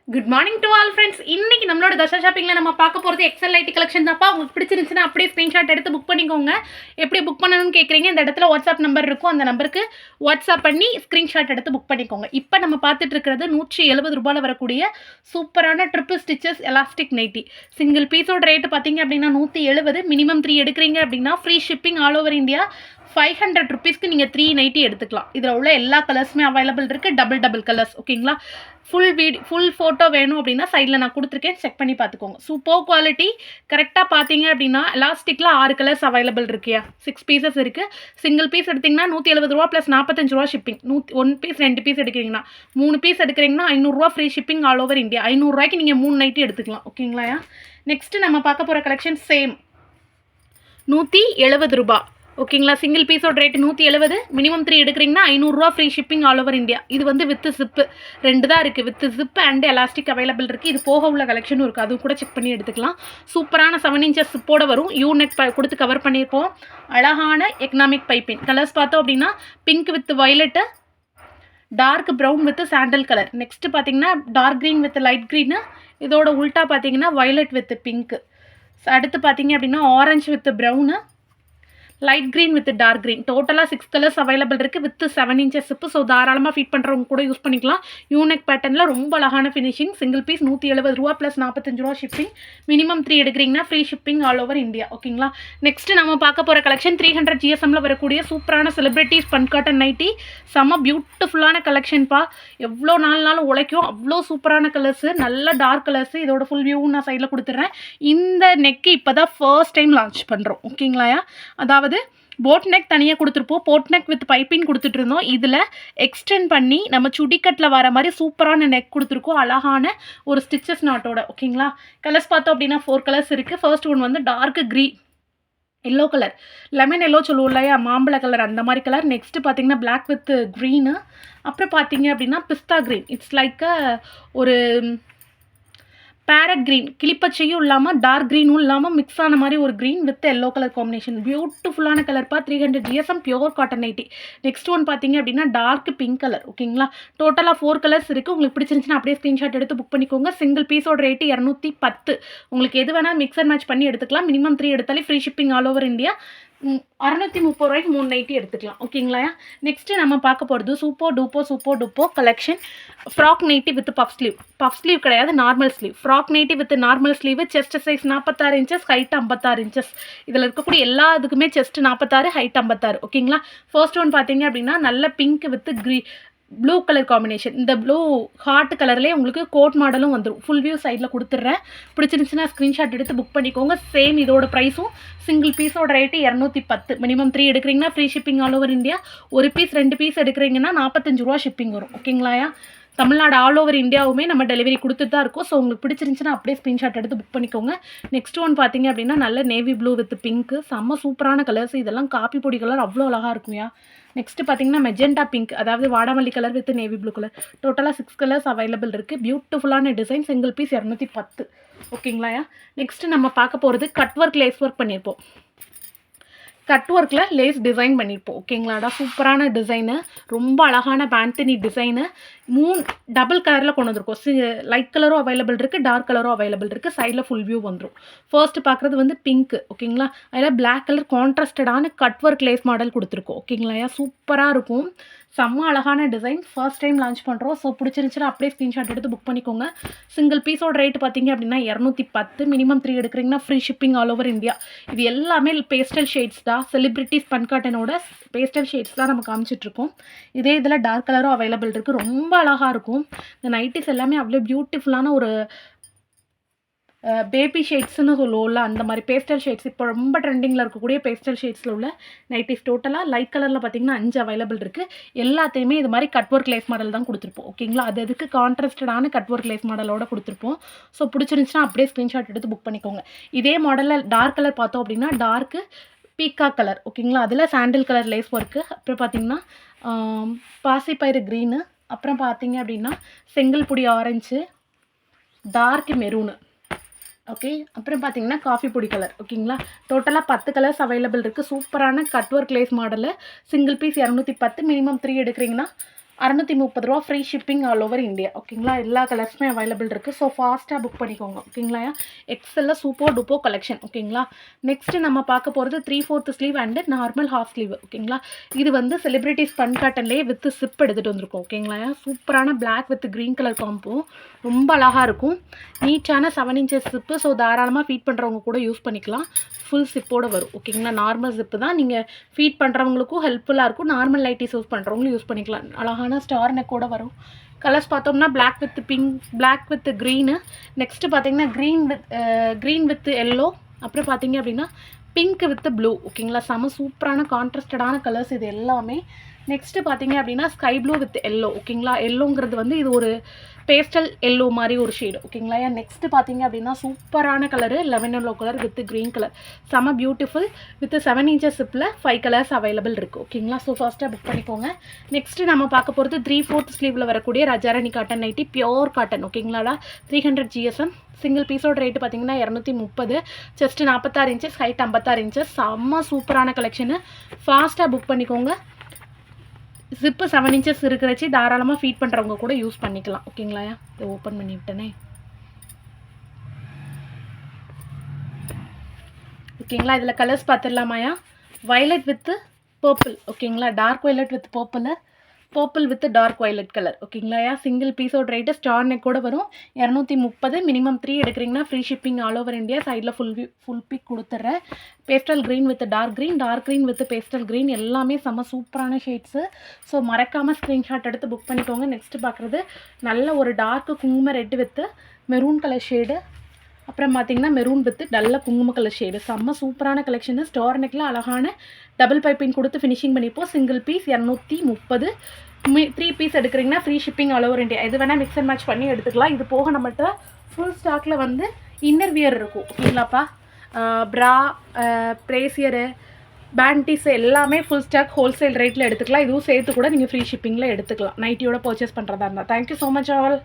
Good morning to all friends. இன்னைக்கு நம்மளோட தசா ஷாப்பிங்கில் நம்ம பார்க்க போகிறது எக்ஸல் ஐடி கலெக்ஷன் தான்ப்பா. உங்களுக்கு பிடிச்சிருந்துச்சுன்னா அப்படியே ஸ்க்ரீன்ஷாட் எடுத்து புக் பண்ணிக்கோங்க. எப்படி புக் பண்ணணும்னு கேட்குறீங்க, இந்த இடத்துல வாட்ஸ்அப் நம்பர் இருக்கும், அந்த நம்பருக்கு வாட்ஸ்அப் பண்ணி ஸ்க்ரீன்ஷாட் எடுத்து புக் பண்ணிக்கோங்க. இப்போ நம்ம பார்த்துட்டு இருக்கிறது 170 ரூபாயில் வரக்கூடிய சூப்பரான triple stitches elastic nighty. Single பீஸோட ரேட்டு பார்த்தீங்க அப்படின்னா 170. மினிமம் 3 எடுக்கிறீங்க அப்படின்னா free shipping all over India. 500 ருபீஸ்க்கு நீங்கள் 3 நைட்டி எடுத்துக்கலாம். இதில் உள்ள எல்லா கலர்ஸுமே அவைலபிள் இருக்குது. Double colours. ஓகேங்களா? ஃபுல் ஃபோட்டோ வேணும் அப்படின்னா சைடில் நான் கொடுத்துருக்கேன், செக் பண்ணி பார்த்துக்கோங்க. Super quality. கரெக்டாக பார்த்தீங்க அப்படின்னா எலாஸ்டிக்கில் 6 கலர்ஸ் அவைலபிள் இருக்கியா, 6 பீசஸ் இருக்குது. சிங்கிள் பீஸ் எடுத்திங்கன்னா 170 ரூபா ப்ளஸ் 45 ரூபா ஷிப்பிங். 1 பீஸ் 2 பீஸ் எடுக்கிறீங்கன்னா 3 பீஸ் எடுக்கிறீங்கன்னா 500 ரூபா free shipping all over India. 500 ரூபாய்க்கு நீங்கள் 3 நைட்டி எடுத்துக்கலாம். ஓகேங்களா? நெக்ஸ்ட்டு நம்ம பார்க்க போகிற கலெக்ஷன் சேம் 170 ரூபா. ஓகேங்களா? சிங்கிள் பீஸோட ரேட்டு 170. மினிமம் 3 எடுக்கிறீங்கன்னா 500 ரூபா free shipping all over India. இது வந்து வித் ஜிப்பு 2 தான் இருக்குது. With zip and elastic available இருக்குது. இது போக உள்ள கலெக்ஷனும் இருக்குது, அதுவும் கூட செக் பண்ணி எடுத்துக்கலாம். சூப்பரான 7 இன்ச்சஸ் ஜிப்போட வரும். யூநெக் கொடுத்து கவர் பண்ணியிருப்போம். அழகான எக்கனாமிக் பைப்பிங். கலர்ஸ் பார்த்தோம் அப்படின்னா pink with violet, dark brown with sandal colour. Next பார்த்தீங்கன்னா dark green with light green. இதோட உல்ட்டா பார்த்தீங்கன்னா வயலட் வித் பிங்க்கு. அடுத்து பார்த்தீங்க அப்படின்னா orange with brown, light green with dark green. டோட்டலாக 6 கலர்ஸ் அவைலபிள் இருக்குது வித் 7 இன்ச்சஸ் ஜிப்பு. ஸோ தாராளமாக ஃபீட் பண்ணுறவங்க கூட யூஸ் பண்ணிக்கலாம். யூனெக் பேட்டர்னில் ரொம்ப அழகான ஃபினிஷிங். சிங்கிள் பீஸ் 170 ரூபா ப்ளஸ் 45 ரூபா ஷிப்பிங். மினிமம் 3 எடுக்கிறீங்கன்னா free shipping all over India. ஓகேங்களா? நெக்ஸ்ட்டு நம்ம பார்க்க போகிற கலெக்ஷன் 300 GSMல வரக்கூடிய சூப்பரான செலிப்ரிட்டிஸ் பன் காட்டன் நைட்டி. செம்ம பியூட்டிஃபுல்லான கலெக்ஷன்ப்பா. எவ்வளோ நாளும் உழைக்கும். அவ்வளோ சூப்பரான கலர்ஸு, நல்ல டார்க் கலர்ஸு. இதோட ஃபுல் வியூ நான் சைடில் கொடுத்துட்றேன். இந்த நெக்கு இப்போ தான் ஃபர்ஸ்ட் டைம் லான்ச் பண்ணுறோம். ஓகேங்களா? அதாவது போட் நெக் தனியாக கொடுத்துருப்போம், போட் நெக் வித் பைப்பிங் கொடுத்துட்டு இருந்தோம். இதில் எக்ஸ்டெண்ட் பண்ணி நம்ம சுடிக்கட்டில் வர மாதிரி சூப்பரான நெக் கொடுத்துருக்கோம், அழகான ஒரு ஸ்டிச்சஸ் நாட்டோட. ஓகேங்களா? கலர்ஸ் பார்த்தோம் அப்படின்னா 4 கலர்ஸ் இருக்குது. ஃபர்ஸ்ட் ஒன் வந்து dark green, yellow colour, lemon yellow சொல்லுவோம் இல்லையா, மாம்பழ கலர், அந்த மாதிரி கலர். நெக்ஸ்ட்டு பார்த்தீங்கன்னா பிளாக் வித் க்ரீனு. அப்புறம் பார்த்தீங்க அப்படின்னா பிஸ்தா க்ரீன். இட்ஸ் லைக் ஒரு பேரட் க்ரீன், கிளிப்பச்சையும் இல்லாமல் டார்க் க்ரீனும் இல்லாமல் மிக்ஸ் ஆன மாதிரி ஒரு green with yellow colour combination. பியூட்டிஃபுல்லான கலர்ப்பா. 300 GSM pure cotton nightie. Next one பார்த்தீங்க அப்படின்னா டார்க் பிங்க் கலர். ஓகேங்களா? டோட்டலாக 4 கலர்ஸ் இருக்குது. உங்களுக்கு பிடிச்சிருந்துச்சுன்னா அப்படியே ஸ்க்ரீன்ஷாட் எடுத்து புக் பண்ணிக்கோங்க. சிங்கிள் பீஸோட ரேட்டு 210. உங்களுக்கு எது வேணால் மிக்ஸ் அண்ட் மேட்ச் பண்ணி எடுத்துக்கலாம். மினிமம் 3 எடுத்தாலே free shipping all over India. 630 ரூபாய்க்கு 3 நைட்டி எடுத்துக்கலாம். ஓகேங்களா? நெக்ஸ்ட்டு நம்ம பார்க்க போகிறது super duper collection frock nighty with puff sleeve கிடையாது, normal sleeve. Frock nighty with normal sleeve. Chest size 46 inches, height 56 inches. இதில் இருக்கக்கூடிய எல்லா இதுக்குமே செஸ்ட் 46, ஹைட் 56. ஓகேங்களா? ஃபர்ஸ்ட் ஒன் பார்த்தீங்க அப்படின்னா நல்ல pink with blue colour combination. இந்த ப்ளூ ஹார்ட் கலர்லேயே உங்களுக்கு கோட் மாடலும் வந்துடும். ஃபுல் வியூ சைடில் கொடுத்துட்றேன். பிடிச்சிருந்துச்சுன்னா ஸ்க்ரீன்ஷாட் எடுத்து புக் பண்ணிக்கோங்க. சேம் இதோட ப்ரைஸும் சிங்கிள் பீஸோட ரேட்டு 210. மினிமம் 3 எடுக்கிறீங்கன்னா free shipping all over India. ஒரு பீஸ் 2 பீஸ் எடுக்கிறீங்கன்னா 45 ரூபா ஷிப்பிங் வரும். ஓகேங்களா? தமிழ்நாடு ஆல் ஓவர் இந்தியாவுமே நம்ம டெலிவரி கொடுத்துட்டு தான் இருக்கும். ஸோ உங்களுக்கு பிடிச்சிருந்துச்சுன்னா அப்படியே ஸ்க்ரீன்ஷாட் எடுத்து புக் பண்ணிக்கோங்க. நெக்ஸ்ட் ஒன் பார்த்தீங்க அப்படின்னா நல்ல நேவி ப்ளூ வித் பிங்க்கு. செம்ம சூப்பரான கலர்ஸ். இதெல்லாம் காப்பி பொடி கலர், அவ்வளோ அழகாக இருக்கும்யா. நெக்ஸ்ட்டு பார்த்தீங்கன்னா மெஜெண்டா பிங்க், அதாவது வாடாமல்லி colour with navy blue colour. டோட்டலாக 6 கலர்ஸ் அவைலபிள் இருக்குது. பியூட்டிஃபுல்லான டிசைன். Single piece 210. ஓகேங்களா? நெக்ஸ்ட்டு நம்ம பார்க்க போகிறது கட் ஒர்க், லேஸ் ஒர்க் பண்ணியிருப்போம். கட் ஒர்க்கில் லேஸ் டிசைன் பண்ணியிருப்போம். ஓகேங்களாடா? சூப்பரான டிசைனு, ரொம்ப அழகான பேண்டனி டிசைனு. 3 டபுள் கலரில் கொண்டு வந்திருக்கோம். லைட் கலரும் அவைலபிள் இருக்குது, டார்க் கலரும் அவைலபிள் இருக்குது. சைடில் ஃபுல் வியூ வந்துடும். ஃபர்ஸ்ட்டு பார்க்குறது வந்து பிங்க்கு. ஓகேங்களா? அதில் பிளாக் கலர் கான்ட்ராஸ்டடான கட் ஒர்க் லேஸ் மாடல் கொடுத்துருக்கோம். ஓகேங்களா? சூப்பராக இருக்கும். செம்ம அழகான டிசைன். ஃபர்ஸ்ட் டைம் லான்ச் பண்ணுறோம். ஸோ பிடிச்சிருந்துச்சுன்னா அப்படியே ஸ்க்ரீன்ஷாட் எடுத்து புக் பண்ணிக்கோங்க. சிங்கிள் பீஸோட ரேட்டு பார்த்தீங்க அப்படின்னா 210. மினிமம் 3 எடுக்கிறீங்கன்னா free shipping all over India. இது எல்லாமே பேஸ்டல் ஷேட்ஸ் தான். செலிப்ரிட்டிஸ் பன் காட்டனோட பேஸ்டல் ஷேட்ஸ் தான் நம்ம காமிச்சிட்ருக்கோம். இதே இதில் டார்க் கலரும் அவைலபிள் இருக்குது. ரொம்ப அழகாக இருக்கும். இந்த நைட்டிஸ் எல்லாமே அவ்வளோ பியூட்டிஃபுல்லான ஒரு பேபி ஷேட்ஸ்னு சொல்லுவோம்ல, அந்த மாதிரி பேஸ்டல் ஷேட்ஸ். இப்போ ரொம்ப ட்ரெண்டிங்கில் இருக்கக்கூடிய பேஸ்டல் ஷேட்ஸில் உள்ள நைட்டிஸ். டோட்டலாக லைட் கலரில் பார்த்தீங்கன்னா 5 அவைலபிள் இருக்குது. எல்லாத்தையுமே இது மாதிரி கட் ஒர்க் லேஸ் மாடல் தான் கொடுத்துருப்போம். ஓகேங்களா? அதுக்கு கான்ட்ராஸ்டடான கட் ஒர்க் லேஸ் மாடலோட கொடுத்துருப்போம். ஸோ பிடிச்சிருந்துச்சுன்னா அப்படியே ஸ்க்ரீன்ஷாட் எடுத்து புக் பண்ணிக்கோங்க. இதே மாடலில் டார்க் கலர் பார்த்தோம் அப்படின்னா டார்க்கு பீக்கா கலர். ஓகேங்களா? அதில் சாண்டில் கலர் லேஸ் ஒர்க்கு. அப்புறம் பார்த்தீங்கன்னா பாசிப்பயிறு க்ரீனு. அப்புறம் பார்த்தீங்க அப்படின்னா செங்கல் பொடி ஆரஞ்சு, டார்க் மெரூனு. ஓகே. அப்புறம் பார்த்தீங்கன்னா காஃபி பொடி கலர். ஓகேங்களா? டோட்டலாக 10 கலர்ஸ் அவைலபிள் இருக்குது. சூப்பரான cut work lace model. Single piece 210. Minimum 3 எடுக்கிறீங்கன்னா 630 free shipping all over India. ஓகேங்களா, எல்லா கலர்ஸுமே அவைலபிள் இருக்குது. ஸோ ஃபாஸ்ட்டாக புக் பண்ணிக்கோங்க. ஓகேங்களா, எக்ஸலில் சூப்பர் டூப்போ கலெக்ஷன். ஓகேங்களா, நெக்ஸ்ட்டு நம்ம பார்க்க போகிறது 3/4 sleeve and normal half sleeve. ஓகேங்களா, இது வந்து செலிப்ரிட்டிஸ் பன் காட்டன்லேயே வித் சிப் எடுத்துகிட்டு வந்திருக்கோம். ஓகேங்களா, சூப்பரான black with green colour combo, ரொம்ப அழகாக இருக்கும். நீட்டான 7 inches சிப்பு. ஸோ தாராளமாக ஃபீட் பண்ணுறவங்க கூட யூஸ் பண்ணிக்கலாம். ஃபுல் சிப்போடு வரும். ஓகேங்களா, நார்மல் ஜிப்பு தான். நீங்கள் ஃபீட் பண்ணுறவங்களுக்கும் ஹெல்ப்ஃபுல்லாக இருக்கும். நார்மல் நைட்டிஸ் யூஸ் பண்ணுறவங்களும் யூஸ் பண்ணிக்கலாம். அழகான ஸ்டார் நெக்கோட வரும். கலர்ஸ் பார்த்தோம்னா black with pink, black with green, next பார்த்தீங்கன்னா க்ரீன் வித் எல்லோ, அப்புறம் பார்த்தீங்க அப்படின்னா பிங்க் வித் ப்ளூ. ஓகேங்களா, செம சூப்பரான கான்ட்ராஸ்டடான கலர்ஸ் இது எல்லாமே. நெக்ஸ்ட்டு பார்த்தீங்க அப்படின்னா ஸ்கை ப்ளூ வித் எல்லோ. ஓகேங்களா, எல்லோங்கிறது வந்து இது ஒரு பேஸ்டல் எல்லோ மாதிரி ஒரு ஷேடு. ஓகேங்களா, நெக்ஸ்ட்டு பார்த்தீங்க அப்படின்னா சூப்பரான colour lemon yellow colour with green colour, செம பியூட்டிஃபுல். வித் 7 inches சிப்பில் 5 கலர்ஸ் அவைலபிள் இருக்குது. ஓகேங்களா, ஸோ ஃபஸ்ட்டாக புக் பண்ணிக்கோங்க. நெக்ஸ்ட்டு நம்ம பார்க்க போகிறது 3/4 ஸ்லீவில் வரக்கூடிய Rajarani cotton nightie, pure cotton. ஓகேங்களா, 300 GSM. சிங்கிள் பீஸோட ரேட்டு பார்த்தீங்கன்னா 230. Chest 46 inches, height 56 inches. செம்ம சூப்பரான கலெக்ஷனு. ஃபாஸ்ட்டாக புக் பண்ணிக்கோங்க. ஜிப்பு 7 inches இருக்கிறச்சு தாராளமாக ஃபீட் பண்ணுறவங்க கூட யூஸ் பண்ணிக்கலாம். ஓகேங்களா, இதை ஓப்பன் பண்ணி விட்டனே. ஓகேங்களா, இதில் கலர்ஸ் பார்த்துடலாமாயா. Violet with purple. ஓகேங்களா, dark violet with purple with dark violet colour. ஓகேங்களா, சிங்கிள் பீஸோட ரேட்டு ஸ்டார் நெக்கோட வரும் 230. மினிமம் 3 எடுக்கிறீங்கன்னா free shipping all over India. சைடில் ஃபுல் பிக் கொடுத்துட்றேன். Pastel green with dark green with pastel green, எல்லாமே செம்ம சூப்பரான ஷேட்ஸு. ஸோ மறக்காமல் ஸ்க்ரீன்ஷாட் எடுத்து புக் பண்ணிக்கோங்க. நெக்ஸ்ட்டு பார்க்குறது நல்ல ஒரு டார்க்கு குங்கும red with maroon colour shade, அப்புறம் பார்த்தீங்கன்னா மெரூன் வித் நல்ல குங்கும கலர் ஷேடு. செம்ம சூப்பரான கலெக்ஷனு. ஸ்டார் நெக்கில் அழகான டபுள் பைப்பிங் கொடுத்து ஃபினிஷிங் பண்ணிப்போம். Single piece 230. 3 பீஸ் எடுக்கிறீங்கன்னா free shipping all over India. இது வேணால் மிக்ஸ் அண்ட் மேட்ச் பண்ணி எடுத்துக்கலாம். இது போக நம்மகிட்ட ஃபுல் ஸ்டாக்கில் வந்து இன்னர் வியர் இருக்கும். ஓகேங்களாப்பா, ப்ரா, ப்ரேசியரு, பேண்டிஸ் எல்லாமே ஃபுல் ஸ்டாக் ஹோல்சேல் ரேட்டில் எடுத்துக்கலாம். இதுவும் சேர்த்து கூட நீங்கள் ஃப்ரீ ஷிப்பிங்கில் எடுத்துக்கலாம் நைட்டியோட பர்ச்சேஸ் பண்ணுறதா இருந்தால். Thank you so much all.